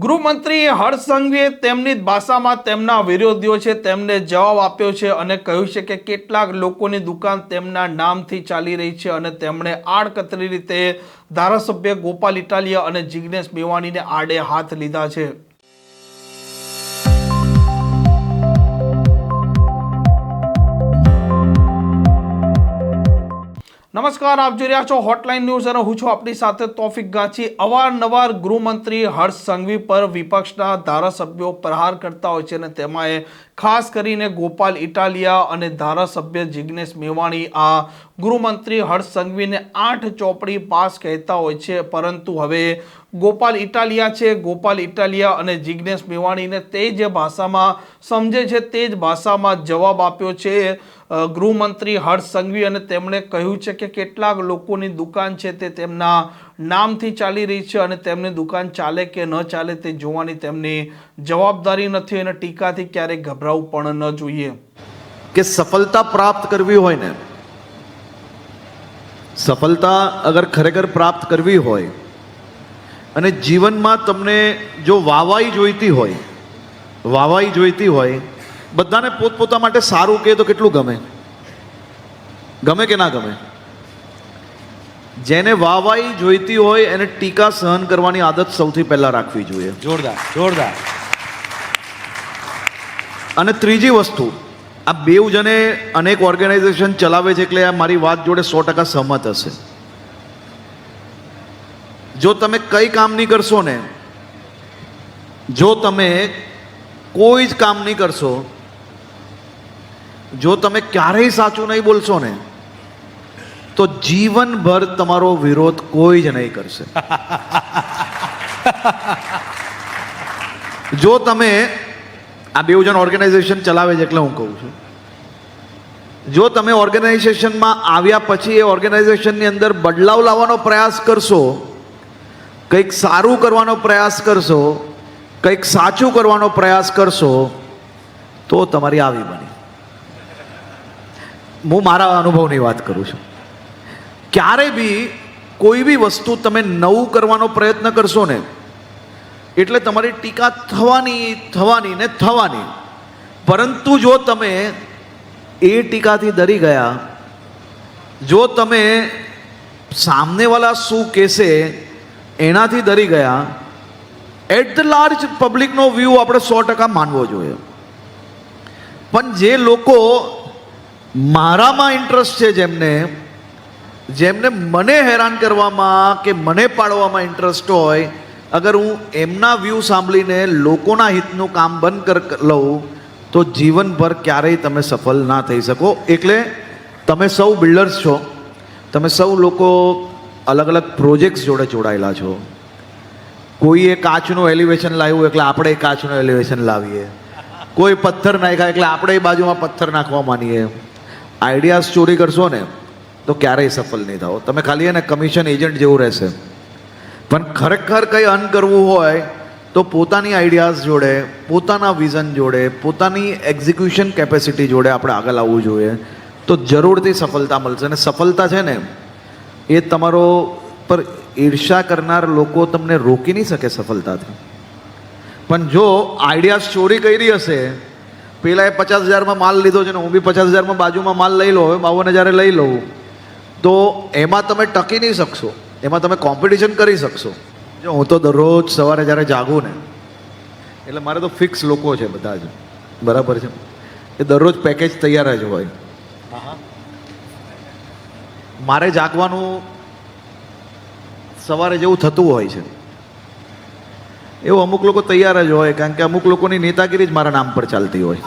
ગૃહમંત્રી હર્ષ સંઘવીએ તેમની જ ભાષામાં તેમના વિરોધીઓ છે તેમને જવાબ આપ્યો છે અને કહ્યું છે કે કેટલાક લોકોની દુકાન તેમના નામથી ચાલી રહી છે અને તેમણે આડકતરી રીતે ધારાસભ્ય ગોપાલ ઇટાલિયા અને જિગ્નેશ મેવાણીને આડે હાથ લીધા છે। નમસ્કાર, આપ જોઈ રહ્યા છો હોટલાઇન ન્યૂઝ અને હું છું આપણી સાથે તોફિક ગાંચી। અવારનવાર ગૃહમંત્રી હર્ષ સંઘવી પર વિપક્ષના ધારાસભ્યો પ્રહાર કરતા હોય છે અને તેમાં ખાસ કરીને ગોપાલ ઇટાલિયા અને ધારાસભ્ય જિગ્નેશ મેવાણી આ ગૃહમંત્રી હર્ષ સંઘવીને 8 ચોપડી પાસ કહેતા હોય છે, પરંતુ હવે ગોપાલ ઇટાલિયા છે, ગોપાલ ઇટાલિયા અને જિગ્નેશ મેવાણીને તે જ ભાષામાં સમજે છે તે જ ભાષામાં જવાબ આપ્યો છે ગૃહમંત્રી હર્ષ સંઘવી અને તેમણે કહ્યું છે કે કેટલાક લોકોની દુકાન છે તે તેમના નામથી ચાલી રહી છે અને તેમની દુકાન ચાલે કે ન ચાલે તે જોવાની તેમની જવાબદારી નથી અને ટીકાથી ક્યારેય ગભરાવું પણ ન જોઈએ। કે સફળતા પ્રાપ્ત કરવી હોય ને, સફળતા અગર ખરેખર પ્રાપ્ત કરવી હોય અને જીવનમાં તમને જો વાવાઈ જોઈતી હોય, બધાને પોતપોતા માટે સારું કહે તો કેટલું ગમે? ગમે કે ના ગમે? જેને વાવાઈ જોઈતી હોય એને ટીકા સહન કરવાની આદત સૌથી પહેલા રાખવી જોઈએ। જોરદાર। અને ત્રીજી વસ્તુ, આ બેઉ જણે અનેક ઓર્ગેનાઇઝેશન ચલાવે છે એટલે આ મારી વાત જોડે 100% સહમત હશે। જો તમે કઈ કામ નહીં કરશો ને, જો તમે કોઈ જ કામ નહીં કરશો, જો તમે ક્યારેય સાચું નહીં બોલશો ને, તો જીવનભર તમારો વિરોધ કોઈ જ નહીં કરશે। જો તમે આ બેઉ જણ ઓર્ગેનાઇઝેશન ચલાવે છે એટલે હું કહું છું, જો તમે ઓર્ગેનાઇઝેશનમાં આવ્યા પછી એ ઓર્ગેનાઇઝેશનની અંદર બદલાવ લાવવાનો પ્રયાસ કરશો, કંઈક સારું કરવાનો પ્રયાસ કરશો, કંઈક સાચું કરવાનો પ્રયાસ કરશો, તો તમારી આવી બની। હું મારા અનુભવની વાત કરું છું। ક્યારે બી કોઈ બી વસ્તુ તમે નવું કરવાનો પ્રયત્ન કરશો ને એટલે તમારી ટીકા થવાની ને થવાની, પરંતુ જો તમે એ ટીકાથી ડરી ગયા, જો તમે સામનેવાલા શું કહેશે એનાથી ડરી ગયા, એટ ધ લાર્જ પબ્લિકનો વ્યૂ આપણે 100% માનવો જોઈએ। પણ જે લોકો મારામાં ઇન્ટરેસ્ટ છે, જેમને મને હેરાન કરવામાં કે મને પાડવામાં ઇન્ટરેસ્ટ હોય, અગર હું એમના વ્યૂ સાંભળીને લોકોના હિતનું કામ બંધ લઉં તો જીવનભર ક્યારેય તમે સફળ ના થઈ શકો। એટલે તમે સૌ બિલ્ડર્સ છો, તમે સૌ લોકો અલગ અલગ પ્રોજેક્ટ્સ જોડે જોડાયેલા છો। કોઈએ કાચનું એલિવેશન લાવ્યું એટલે આપણે કાચનું એલિવેશન લાવીએ, કોઈ પથ્થર નાખ્યા એટલે આપણે એ બાજુમાં પથ્થર નાખવા માનીએ। આઈડિયાઝ ચોરી કરશો ને તો ક્યારેય સફળ નહીં થાઓ, તમે ખાલી એને કમિશન એજન્ટ જેવું રહેશે। પણ ખરેખર કંઈ અર્ન કરવું હોય તો પોતાની આઈડિયાઝ જોડે, પોતાના વિઝન જોડે, પોતાની એક્ઝિક્યુશન કેપેસિટી જોડે આપણે આગળ આવવું જોઈએ, તો જરૂરથી સફળતા મળશે। અને સફળતા છે ને એ તમારો પર ઈર્ષા કરનાર લોકો તમને રોકી નહીં શકે સફળતાથી। પણ જો આઈડિયાઝ ચોરી કરી હશે, પેલાએ 50,000માં માલ લીધો છે ને હું બી 50,000માં બાજુમાં માલ લઈ લો, હવે 52,000 લઈ લઉં, તો એમાં તમે ટકી નહીં શકશો, એમાં તમે કોમ્પિટિશન કરી શકશો। જો હું તો દરરોજ સવારે જ્યારે જાગું ને એટલે મારે તો ફિક્સ લોકો છે બધા જ, બરાબર છે, એ દરરોજ પેકેજ તૈયાર જ હોય। મારે જાગવાનું સવારે જેવું થતું હોય છે એવું અમુક લોકો તૈયાર જ હોય, કારણ કે અમુક લોકોની નેતાગીરી જ મારા નામ પર ચાલતી હોય।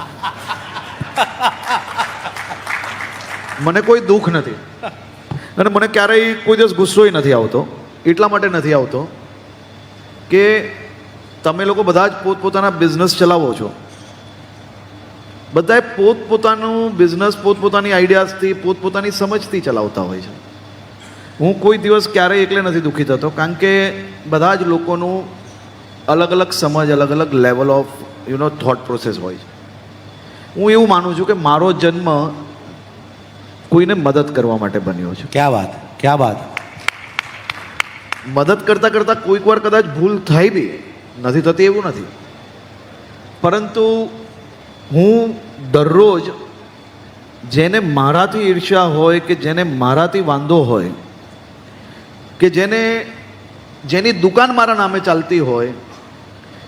મને કોઈ દુઃખ નથી અને મને ક્યારેય કોઈ દિવસ ગુસ્સોય નથી આવતો। એટલા માટે નથી આવતો કે તમે લોકો બધા જ પોતપોતાના બિઝનેસ ચલાવો છો, બધાએ પોતપોતાનું બિઝનેસ પોતપોતાની આઈડિયાઝથી, પોતપોતાની સમજથી ચલાવતા હોય છે। હું કોઈ દિવસ ક્યારેય એકલે નથી દુઃખી થતો, કારણ કે બધા જ લોકોનું અલગ અલગ સમજ, અલગ અલગ લેવલ ઓફ થોટ પ્રોસેસ હોય છે। હું એવું માનું છું કે મારો જન્મ કોઈને મદદ કરવા માટે બન્યો છે। क्या बात। મદદ કરતા કરતા કોઈક વાર કદાચ ભૂલ થાય બી નથી થતી એવું નથી, પરંતુ હું દરરોજ જેને મારાથી ઈર્ષ્યા હોય કે જેને મારાથી વાંધો હોય કે જેની દુકાન મારા નામે ચાલતી હોય,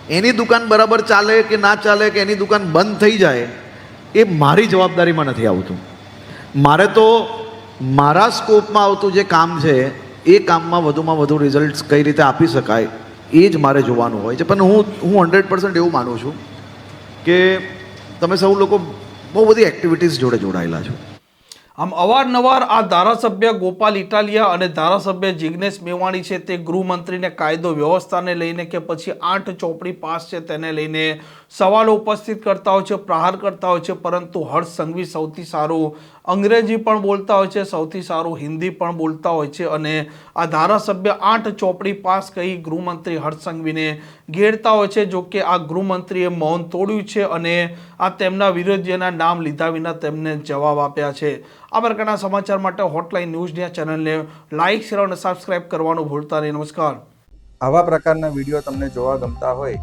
એની દુકાન બરાબર ચાલે કે ના ચાલે કે એની દુકાન બંધ થઈ જાય એ મારી જવાબદારીમાં નથી આવતું. મારે તો મારા સ્કોપમાં આવતું જે કામ છે એ કામમાં વધુમાં વધુ રિઝલ્ટ્સ કઈ રીતે આપી શકાય એ જ મારે જોવાનું હોય છે. પણ હું 100% એવું માનું છું કે તમે સૌ લોકો બહુ બધી એક્ટિવિટીઝ જોડે જોડાયેલા છો. આમ અવારનવાર આ ધારાસભ્ય ગોપાલ ઇટાલિયા અને ધારાસભ્ય જિગ્નેશ મેવાણી છે તે ગૃહમંત્રીને કાયદો વ્યવસ્થાને લઈને કે પછી 8 ચોપડી પાસ છે તેને લઈને સવાલો ઉપસ્થિત કરતા હોય છે, પ્રહાર કરતા હોય છે. પરંતુ હર્ષ સંઘવી સૌથી સારું અંગ્રેજી પણ બોલતા હોય છે, સૌથી સારું હિન્દી પણ બોલતા હોય છે અને આ ધારાસભ્ય 8 ચોપડી પાસ કહી ગૃહમંત્રી હર્ષ સંઘવીને ઘેરતા હોય છે. જો કે આ ગૃહમંત્રીએ મૌન તોડ્યું છે અને આ તેમના વિરોધીઓના નામ લીધા વિના તેમને જવાબ આપ્યા છે. આ પ્રકારના સમાચાર માટે હોટલાઇન ન્યૂઝની ચેનલને લાઇક, શેર અને સબસ્ક્રાઇબ કરવાનું ભૂલતા નહીં. નમસ્કાર. આવા પ્રકારના વિડીયો તમને જોવા ગમતા હોય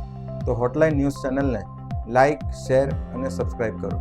તો હોટલાઇન ન્યૂઝ ચેનલને લાઇક, શેર અને સબસ્ક્રાઇબ કરો.